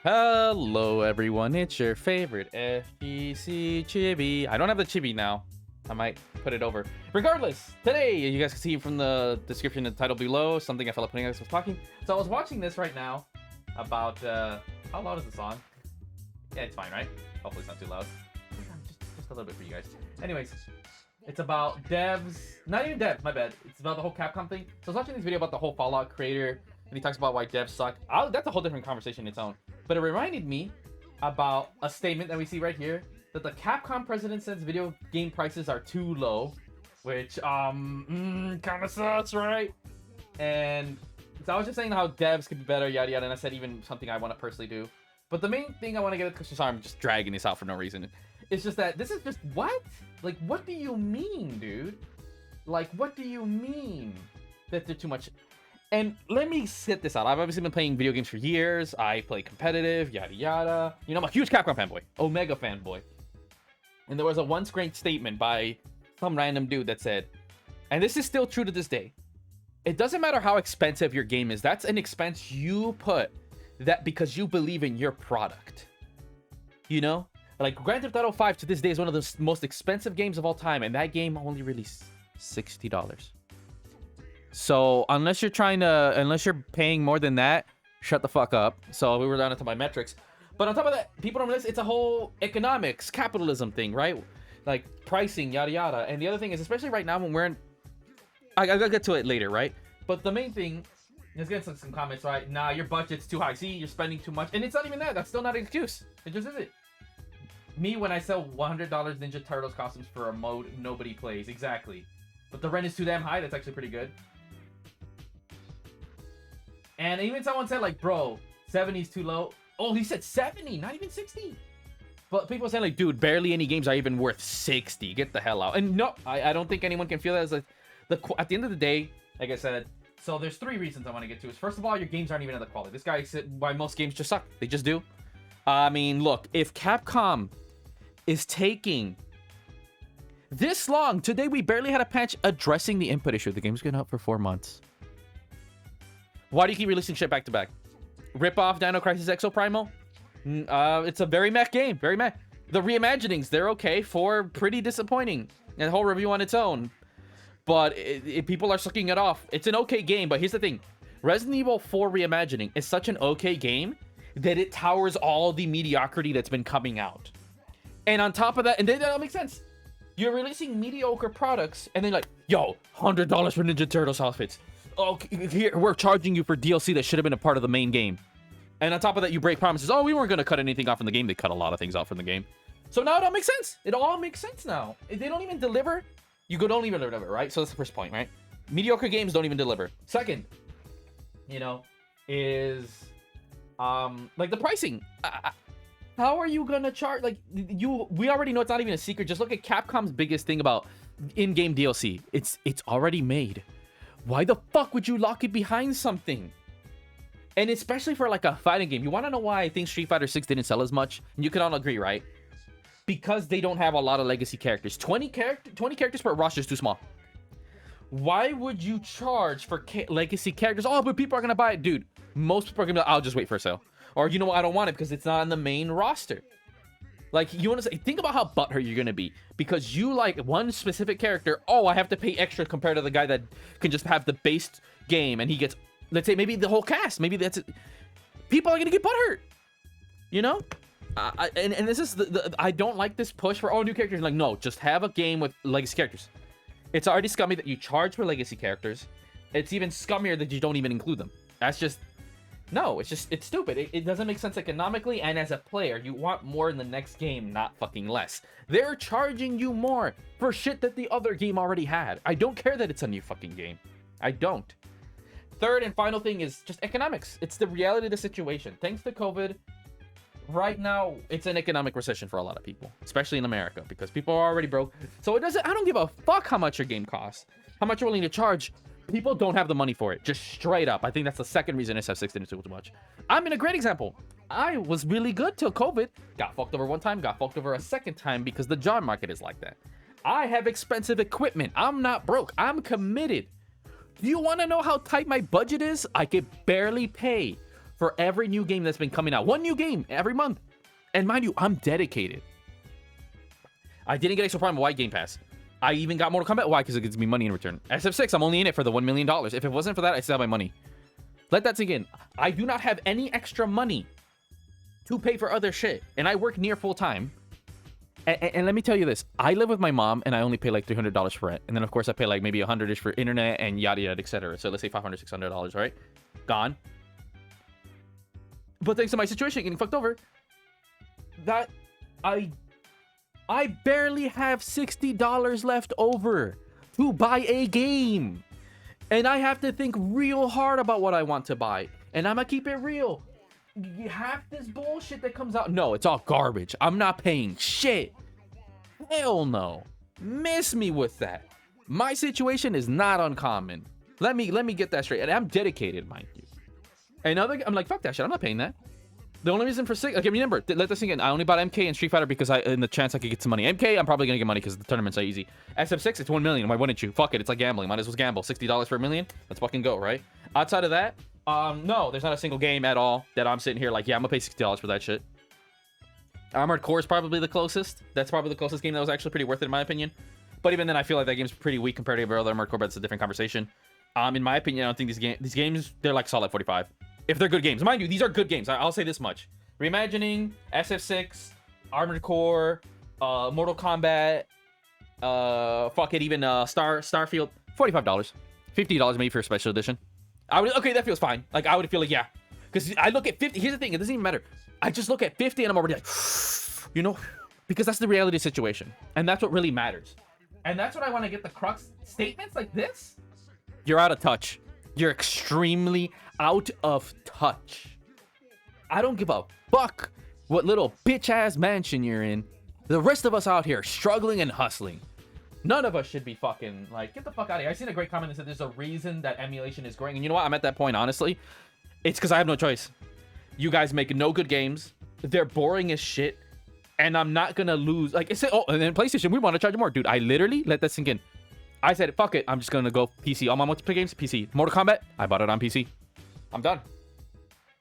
Hello everyone, it's your favorite FGC Chibi. I don't have the Chibi now. I might put it over. Regardless, today, you guys can see from the description and the title below, something I felt like putting as I was talking. So I was watching this right now about, how loud is the song? Yeah, it's fine, right? Hopefully it's not too loud. Just a little bit for you guys. Anyways, it's about devs, not even devs, my bad. It's about the whole Capcom thing. So I was watching this video about the whole Fallout creator, and he talks about why devs suck. That's a whole different conversation in its own. But it reminded me about a statement that we see right here, that the Capcom president says video game prices are too low, which kind of sucks, right? And so I was just saying how devs could be better, yada yada, and I said even something I want to personally do. But the main thing I want to get at, sorry, I'm just dragging this out for no reason. It's just that this is just what? Like, what do you mean, dude? Like, what do you mean that they're too much? And let me set this out. I've obviously been playing video games for years. I play competitive, yada yada. You know, I'm a huge Capcom fanboy, Omega fanboy. And there was a once great statement by some random dude that said, and this is still true to this day, it doesn't matter how expensive your game is. That's an expense you put that because you believe in your product. You know? Like, Grand Theft Auto 5 to this day is one of the most expensive games of all time, and that game only released $60. So unless you're paying more than that, shut the fuck up. So we were down into my metrics. But on top of that, people don't realize it's a whole economics, capitalism thing, right? Like pricing, yada yada. And the other thing is, especially right now when we're in, I'll get to it later, right? But the main thing, let's get some comments, right? Nah, your budget's too high. See, you're spending too much. And it's not even that. That's still not an excuse. It just isn't. Me, when I sell $100 Ninja Turtles costumes for a mode nobody plays. Exactly. But the rent is too damn high. That's actually pretty good. And even someone said, like, bro, 70 is too low. Oh, he said 70, not even 60. But people are saying, like, dude, barely any games are even worth 60. Get the hell out. And no, I don't think anyone can feel that. As like, at the end of the day, like I said, so there's three reasons I want to get to. Is first of all, your games aren't even of the quality. This guy said why most games just suck. They just do. I mean, look, if Capcom is taking this long, today we barely had a patch addressing the input issue. The game's been out for 4 months. Why do you keep releasing shit back to back? Rip off Dino Crisis Exo Primal? It's a very meh game. Very meh. The reimaginings, they're okay. 4 pretty disappointing. And the whole review on its own. But people are sucking it off. It's an okay game, but here's the thing. Resident Evil 4 reimagining is such an okay game that it towers all the mediocrity that's been coming out. And on top of that, and that don't make sense. You're releasing mediocre products, and then like, yo, $100 for Ninja Turtles outfits. Oh, here, we're charging you for DLC that should have been a part of the main game. And on top of that, you break promises. Oh, we weren't going to cut anything off from the game. They cut a lot of things off from the game. So now it all makes sense. It all makes sense now. If they don't even deliver, you don't even deliver, right? So that's the first point, right? Mediocre games don't even deliver. Second, you know, is like the pricing. How are you going to charge? Like, we already know it's not even a secret. Just look at Capcom's biggest thing about in-game DLC. It's already made. Why the fuck would you lock it behind something? And especially for like a fighting game. You want to know why I think Street Fighter 6 didn't sell as much? And you can all agree, right? Because they don't have a lot of legacy characters. 20 characters per roster is too small. Why would you charge for legacy characters? Oh, but people are going to buy it. Dude, most people are going to be like, I'll just wait for a sale. Or, you know what, I don't want it because it's not in the main roster. Like, you want to say, think about how butthurt you're going to be. Because you like one specific character. Oh, I have to pay extra compared to the guy that can just have the base game. And he gets, let's say, maybe the whole cast. Maybe that's it. People are going to get butthurt. You know? And this is, I don't like this push for, oh, new characters. Like, no, just have a game with legacy characters. It's already scummy that you charge for legacy characters. It's even scummier that you don't even include them. That's just... No, it's stupid. It doesn't make sense economically, and as a player, you want more in the next game, not fucking less. They're charging you more for shit that the other game already had. I don't care that it's a new fucking game. I don't. Third and final thing is just economics. It's the reality of the situation. Thanks to COVID, right now, it's an economic recession for a lot of people, especially in America, because people are already broke. So I don't give a fuck how much your game costs, how much you're willing to charge. People don't have the money for it, just straight up. I think that's the second reason SF6 didn't do too much. I'm in a great example. I was really good till COVID. Got fucked over one time, got fucked over a second time because the job market is like that. I have expensive equipment. I'm not broke. I'm committed. Do you want to know how tight my budget is? I could barely pay for every new game that's been coming out. One new game every month. And mind you, I'm dedicated. I didn't get Extra Prime. Why Game Pass? I even got Mortal Kombat. Why? Because it gives me money in return. SF6, I'm only in it for the $1 million. If it wasn't for that, I still have my money. Let that sink in. I do not have any extra money to pay for other shit. And I work near full time. And let me tell you this. I live with my mom and I only pay like $300 for rent. And then of course I pay like maybe $100-ish for internet and yada yada, etc. So let's say $500, $600, right? Gone. But thanks to my situation getting fucked over, that I barely have $60 left over to buy a game. And I have to think real hard about what I want to buy. And I'm gonna keep it real. Half this bullshit that comes out, no, it's all garbage. I'm not paying shit. Hell no. Miss me with that. My situation is not uncommon. Let me get that straight. And I'm dedicated, mind you. Another, I'm like, fuck that shit. I'm not paying that. The only reason for six, okay, remember, let this sink in. I only bought MK and Street Fighter because in the chance I could get some money. MK, I'm probably gonna get money because the tournaments are easy. SF6, it's 1 million. Why wouldn't you? Fuck it, it's like gambling. Might as well gamble. $60 for $1 million. Let's fucking go, right? Outside of that, no, there's not a single game at all that I'm sitting here like, yeah, I'm gonna pay $60 for that shit. Armored Core is probably the closest. That's probably the closest game that was actually pretty worth it in my opinion. But even then, I feel like that game's pretty weak compared to every other Armored Core, but it's a different conversation. In my opinion, I don't think these games, they're like solid 45. If they're good games. Mind you, these are good games. I'll say this much. Reimagining, SF6, Armored Core, Mortal Kombat, fuck it, even Starfield, $45. $50 maybe for a special edition. Okay, that feels fine. Like, I would feel like, yeah. Because I look at 50, here's the thing, it doesn't even matter. I just look at 50 and I'm already like, you know, because that's the reality situation. And that's what really matters. And that's what I want to get the crux. Statements like this, you're out of touch. You're extremely out of touch. I don't give a fuck what little bitch-ass mansion you're in. The rest of us out here struggling and hustling. None of us should be fucking like, get the fuck out of here. I seen a great comment that said there's a reason that emulation is growing. And you know what? I'm at that point, honestly. It's because I have no choice. You guys make no good games. They're boring as shit. And I'm not going to lose. Like, it's, oh, and then PlayStation, we want to charge more. Dude, I literally let that sink in. I said, fuck it. I'm just going to go PC. All my multiplayer games, PC. Mortal Kombat, I bought it on PC. I'm done.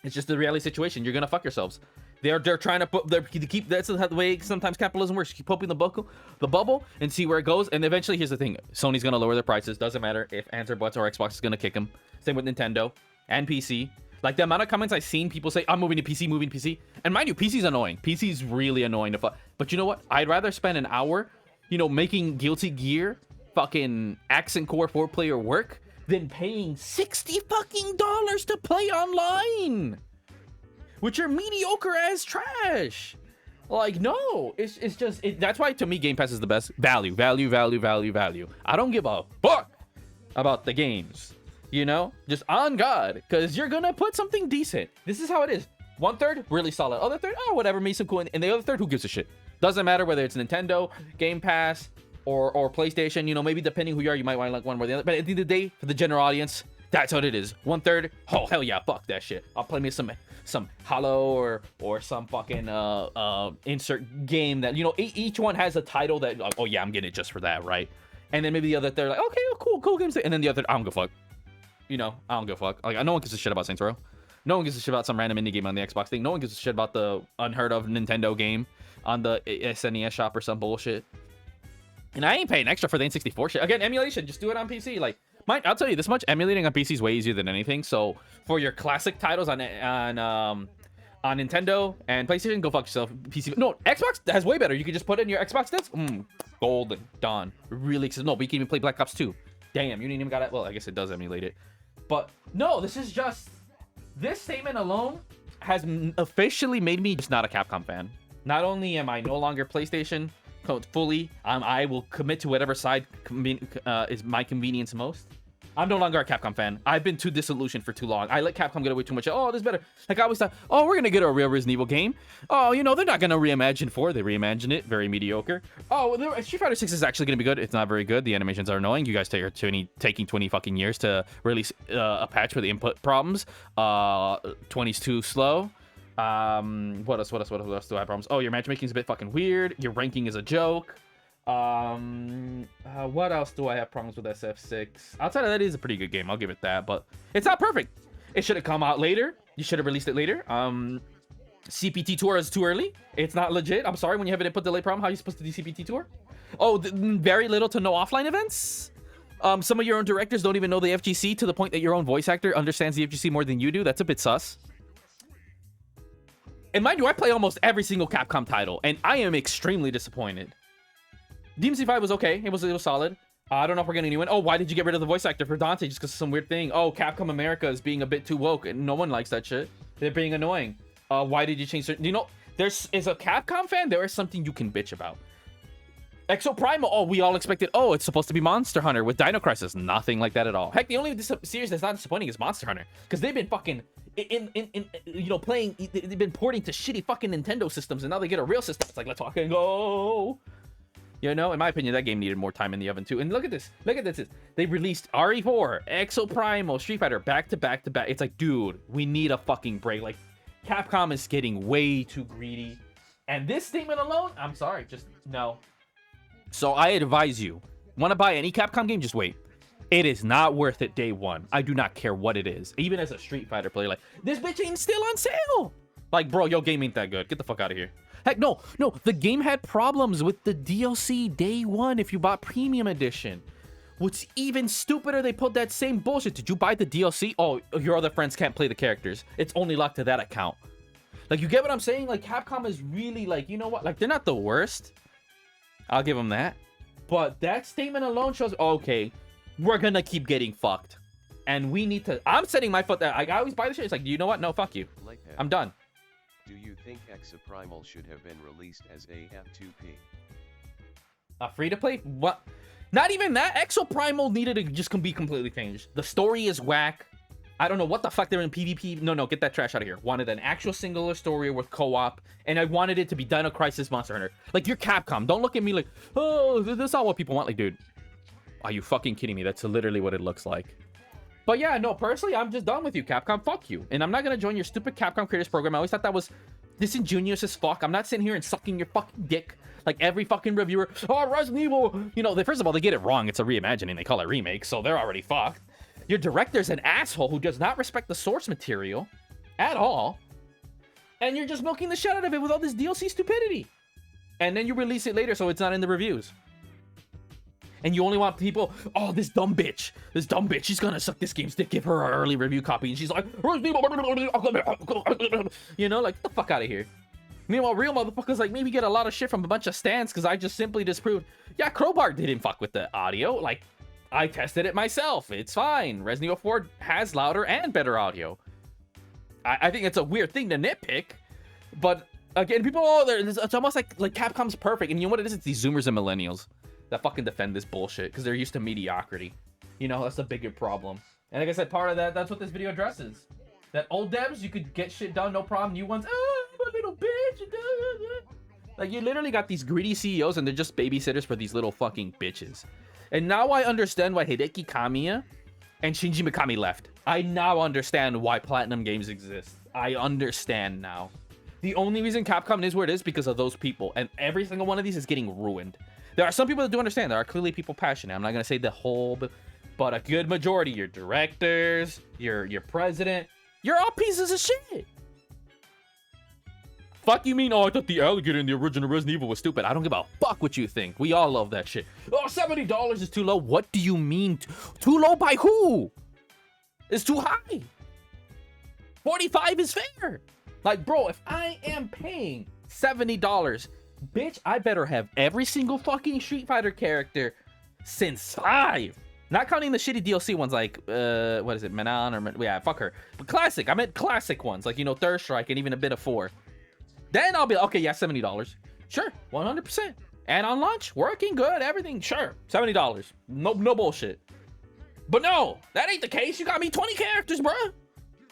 It's just the reality situation. You're going to fuck yourselves. They're trying to put, keep, that's the way sometimes capitalism works. You keep popping the bubble and see where it goes. And eventually, here's the thing. Sony's going to lower their prices. Doesn't matter if ands or buts or Xbox is going to kick them. Same with Nintendo and PC. Like, the amount of comments I've seen people say, I'm moving to PC, moving to PC. And mind you, PC's annoying. PC's really annoying to fuck. But you know what? I'd rather spend an hour, you know, making Guilty Gear fucking accent core 4-player work than paying $60 fucking to play online. Which are mediocre as trash. Like, no, it's just, that's why to me Game Pass is the best. Value. I don't give a fuck about the games, you know, just on God, because you're gonna put something decent. This is how it is. 1/3 really solid, other third, oh whatever, made some cool, and the other third, who gives a shit? Doesn't matter whether it's Nintendo, Game Pass, or PlayStation. You know, maybe depending who you are, you might want like one or the other, but at the end of the day, for the general audience, that's what it is. 1/3, oh hell yeah, fuck that shit. I'll play me some Halo or some fucking insert game that, you know, each one has a title that, like, oh yeah, I'm getting it just for that, right? And then maybe the other third, like, okay, oh, cool games, and then the other, I don't give a fuck. You know, I don't give a fuck. Like, no one gives a shit about Saints Row. No one gives a shit about some random indie game on the Xbox thing. No one gives a shit about the unheard of Nintendo game on the SNES shop or some bullshit. And I ain't paying extra for the N64 shit. Again, emulation, just do it on PC. Like, I'll tell you this much, emulating on PC is way easier than anything. So for your classic titles on Nintendo and PlayStation, go fuck yourself. PC, no, Xbox has way better. You can just put in your Xbox disc. Golden Dawn, really. No, but you can even play Black Ops 2. Damn, you didn't even got it. Well, I guess it does emulate it, but no, this is just, this statement alone has officially made me just not a Capcom fan. Not only am I no longer PlayStation fully, I will commit to whatever side is my convenience most. I'm no longer a Capcom fan. I've been too disillusioned for too long. I let Capcom get away too much. Oh, this is better. Like, I always thought, oh, we're gonna get a real Resident Evil game. Oh, you know, they're not gonna reimagine 4. They reimagined it. Very mediocre. Oh, Street Fighter 6 is actually gonna be good. It's not very good. The animations are annoying. You guys taking 20 fucking years to release a patch with the input problems. 20's too slow. What else do I have problems? Oh, your matchmaking is a bit fucking weird. Your ranking is a joke. What else do I have problems with SF6? Outside of that, it is a pretty good game. I'll give it that, but it's not perfect. It should have come out later. You should have released it later. CPT tour is too early. It's not legit. I'm sorry, when you have an input delay problem, how are you supposed to do CPT tour? Oh, very little to no offline events. Some of your own directors don't even know the FGC to the point that your own voice actor understands the FGC more than you do. That's a bit sus. And mind you, I play almost every single Capcom title, and I am extremely disappointed. DMC5 was okay. It was solid. I don't know if we're getting a new one. Oh, why did you get rid of the voice actor for Dante? Just because of some weird thing. Oh, Capcom America is being a bit too woke, and no one likes that shit. They're being annoying. Why did you change certain... You know, as a Capcom fan, there is something you can bitch about. Exo Primal, oh, we all expected, oh, it's supposed to be Monster Hunter with Dino Crisis. Nothing like that at all. Heck, the only series that's not disappointing is Monster Hunter, because they've been fucking you know, playing, they've been porting to shitty fucking Nintendo systems, and now they get a real system. It's like, let's fucking go. You know, in my opinion, that game needed more time in the oven too. And look at this, they released RE4, Exo Primal, Street Fighter back to back to back. It's like, dude, we need a fucking break. Like, Capcom is getting way too greedy, and this statement alone, I'm sorry, just no. So I advise you, want to buy any Capcom game, just wait. It is not worth it day one. I do not care what it is. Even as a Street Fighter player, like, this bitch ain't still on sale. Like, bro, your game ain't that good. Get the fuck out of here. Heck, no. The game had problems with the DLC day one if you bought Premium Edition. What's even stupider, they put that same bullshit. Did you buy the DLC? Oh, your other friends can't play the characters. It's only locked to that account. Like, you get what I'm saying? Like, Capcom is really, like, you know what? Like, they're not the worst. I'll give them that. But that statement alone shows, okay, we're gonna keep getting fucked. And we need to... I'm setting my foot there. I always buy the shit. It's like, you know what? No, fuck you. I'm done. Do you think Exoprimal should have been released as a F2P? A free-to-play? What? Not even that. Exoprimal needed to just be completely changed. The story is whack. I don't know what the fuck they're in PvP. No, get that trash out of here. Wanted an actual singular story with co-op, and I wanted it to be Dino Crisis Monster Hunter. Like, you're Capcom. Don't look at me like, oh, that's not what people want. Like, dude, are you fucking kidding me? That's literally what it looks like. But yeah, no, personally, I'm just done with you, Capcom. Fuck you. And I'm not gonna join your stupid Capcom Creators Program. I always thought that was disingenuous as fuck. I'm not sitting here and sucking your fucking dick like every fucking reviewer. Oh, Resident Evil. You know, first of all, they get it wrong. It's a reimagining. They call it remake, so they're already fucked. Your director's an asshole who does not respect the source material at all. And you're just milking the shit out of it with all this DLC stupidity. And then you release it later so it's not in the reviews. And you only want people, oh, this dumb bitch, she's gonna suck this game's dick, give her an early review copy. And she's like, you know, like, get the fuck out of here. Meanwhile, real motherfuckers like maybe get a lot of shit from a bunch of stands because I just simply disproved, yeah, Crowbar didn't fuck with the audio. Like, I tested it myself. It's fine. Resident Evil 4 has louder and better audio. I think it's a weird thing to nitpick, but again, people, it's almost like Capcom's perfect. And you know what it is? It's these Zoomers and Millennials that fucking defend this bullshit because they're used to mediocrity. You know, that's the bigger problem. And like I said, part of that's what this video addresses. That old devs, you could get shit done, no problem. New ones, oh, I'm a little bitch. Like, you literally got these greedy CEOs and they're just babysitters for these little fucking bitches. And now I understand why Hideki Kamiya and Shinji Mikami left. I now understand why Platinum Games exists. I understand now. The only reason Capcom is where it is because of those people. And every single one of these is getting ruined. There are some people that do understand. There are clearly people passionate. I'm not going to say the whole, but a good majority. Your directors, your president, you're all pieces of shit. Fuck you mean, oh, I thought the alligator in the original Resident Evil was stupid. I don't give a fuck what you think. We all love that shit. Oh, $70 is too low. What do you mean? Too low by who? It's too high. 45 is fair. Like, bro, if I am paying $70, bitch, I better have every single fucking Street Fighter character since 5. Not counting the shitty DLC ones like, what is it, Manon or, yeah, fuck her. But classic, I meant classic ones, like, you know, Third Strike and even a bit of 4. Then I'll be, okay, yeah, $70. Sure, 100%. And on launch, working good, everything, sure, $70. No bullshit. But no, that ain't the case. You got me 20 characters, bruh.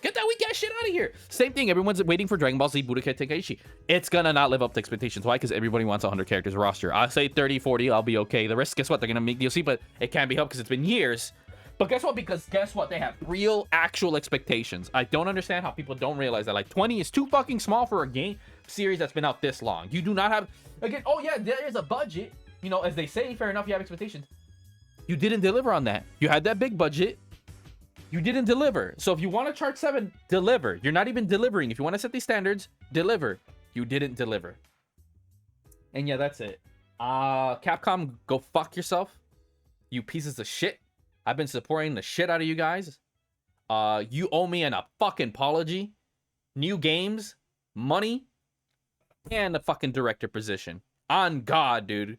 Get that weak ass shit out of here. Same thing, everyone's waiting for Dragon Ball Z Budokai Tenkaichi. It's gonna not live up to expectations. Why? Because everybody wants 100 characters roster. I'll say 30, 40, I'll be okay. The rest, guess what? They're gonna make DLC, but it can't be helped because it's been years. But guess what? Because guess what? They have real, actual expectations. I don't understand how people don't realize that. Like, 20 is too fucking small for a game series that's been out this long. You do not have, again, oh yeah, there is a budget. You know, as they say, fair enough, you have expectations. You didn't deliver on that. You had that big budget. You didn't deliver. So if you want to charge 7, deliver. You're not even delivering. If you want to set these standards, deliver. You didn't deliver. And yeah, that's it. Capcom, go fuck yourself. You pieces of shit. I've been supporting the shit out of you guys. You owe me a fucking apology. New games, money, and a fucking director position. On God, dude.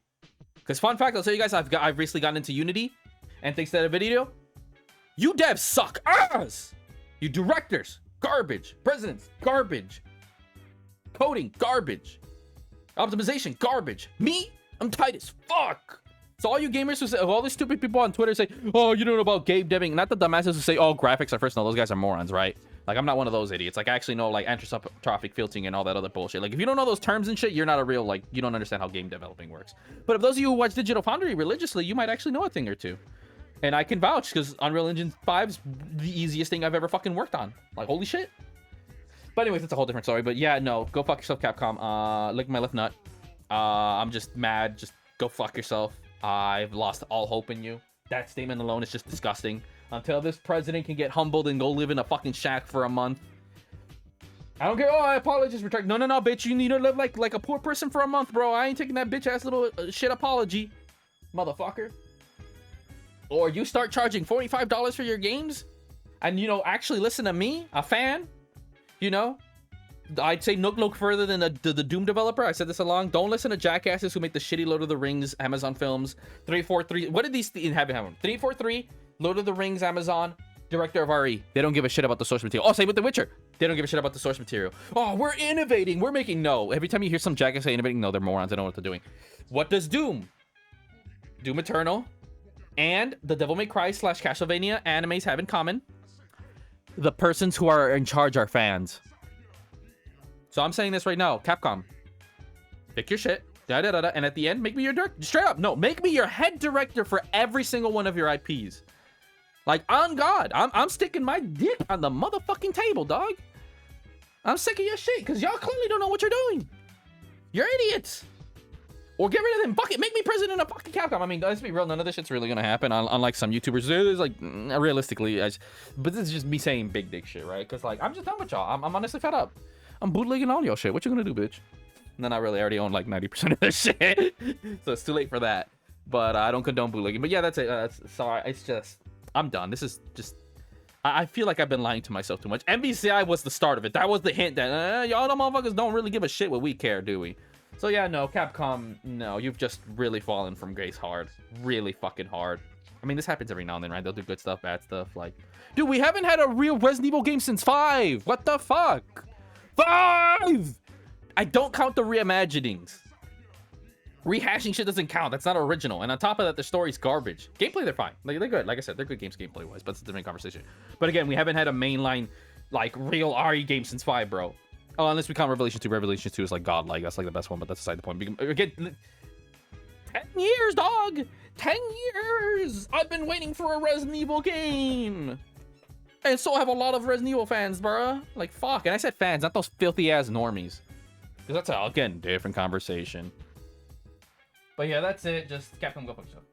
Because fun fact, I'll tell you guys, I've recently gotten into Unity. And thanks to that video, you devs suck ass. You directors, garbage. Presidents, garbage. Coding, garbage. Optimization, garbage. Me, I'm tight as fuck. So all you gamers who say, all these stupid people on Twitter say, oh, you don't know about game deving. Not the dumbasses who say, oh, graphics are first. No, those guys are morons, right? Like, I'm not one of those idiots. Like, I actually know, like, anisotropic filtering and all that other bullshit. Like, if you don't know those terms and shit, you're not a real, like, you don't understand how game developing works. But if those of you who watch Digital Foundry religiously, you might actually know a thing or two. And I can vouch, because Unreal Engine 5's the easiest thing I've ever fucking worked on. Like, holy shit. But anyways, that's a whole different story. But yeah, no, go fuck yourself, Capcom. Lick my left nut. I'm just mad. Just go fuck yourself. I've lost all hope in you. That statement alone is just disgusting. Until this president can get humbled and go live in a fucking shack for a month. I don't care. Oh, I apologize. Retract. No, bitch. You need to live like a poor person for a month, bro. I ain't taking that bitch ass little shit apology, motherfucker. Or you start charging $45 for your games, and you know actually listen to me, a fan. You know, I'd say look further than the Doom developer. I said this along. Don't listen to jackasses who make the shitty Lord of the Rings Amazon films. 343. What did these have? 343. Lord of the Rings Amazon. Director of RE. They don't give a shit about the source material. Oh, same with The Witcher. They don't give a shit about the source material. Oh, we're innovating. We're making no. Every time you hear some jackass say innovating, no, they're morons. They don't know what they're doing. What does Doom Eternal, and the Devil May Cry / Castlevania animes have in common? The persons who are in charge are fans. So I'm saying this right now, Capcom, pick your shit, and at the end, make me your director. Straight up, no, make me your head director for every single one of your IPs. Like, on God, I'm sticking my dick on the motherfucking table, dog. I'm sick of your shit, because y'all clearly don't know what you're doing. You're idiots. Or get rid of them. Fuck it, make me president of fucking Capcom. I mean, let's be real, none of this shit's really gonna happen. Unlike some YouTubers, there's like, realistically, but this is just me saying big dick shit, right? Because, like, I'm just done with y'all. I'm honestly fed up. I'm bootlegging all y'all shit. What you gonna do, bitch? And then I really already own like 90% of this shit. So it's too late for that. But I don't condone bootlegging. But yeah, that's it. Sorry, it's just, I'm done. This is just, I feel like I've been lying to myself too much. MVCI was the start of it. That was the hint that y'all the motherfuckers don't really give a shit what we care, do we? So yeah, no, Capcom, no, you've just really fallen from grace hard. Really fucking hard. I mean, this happens every now and then, right? They'll do good stuff, bad stuff. Like, dude, we haven't had a real Resident Evil game since 5. What the fuck? 5! I don't count the reimaginings. Rehashing shit doesn't count. That's not original. And on top of that, the story's garbage. Gameplay, they're fine. Like, they're good. Like I said, they're good games gameplay-wise, but it's a different conversation. But again, we haven't had a mainline, like, real RE game since 5, bro. Oh, unless we count Revelation 2. Revelation 2 is, like, godlike. That's, like, the best one, but that's beside the point. Again, 10 years, dog! 10 years! I've been waiting for a Resident Evil game! And so have a lot of Resident Evil fans, bruh. Like, fuck. And I said fans, not those filthy-ass normies. Because that's, again, different conversation. But yeah, that's it. Just Capcom, go fuck yourself.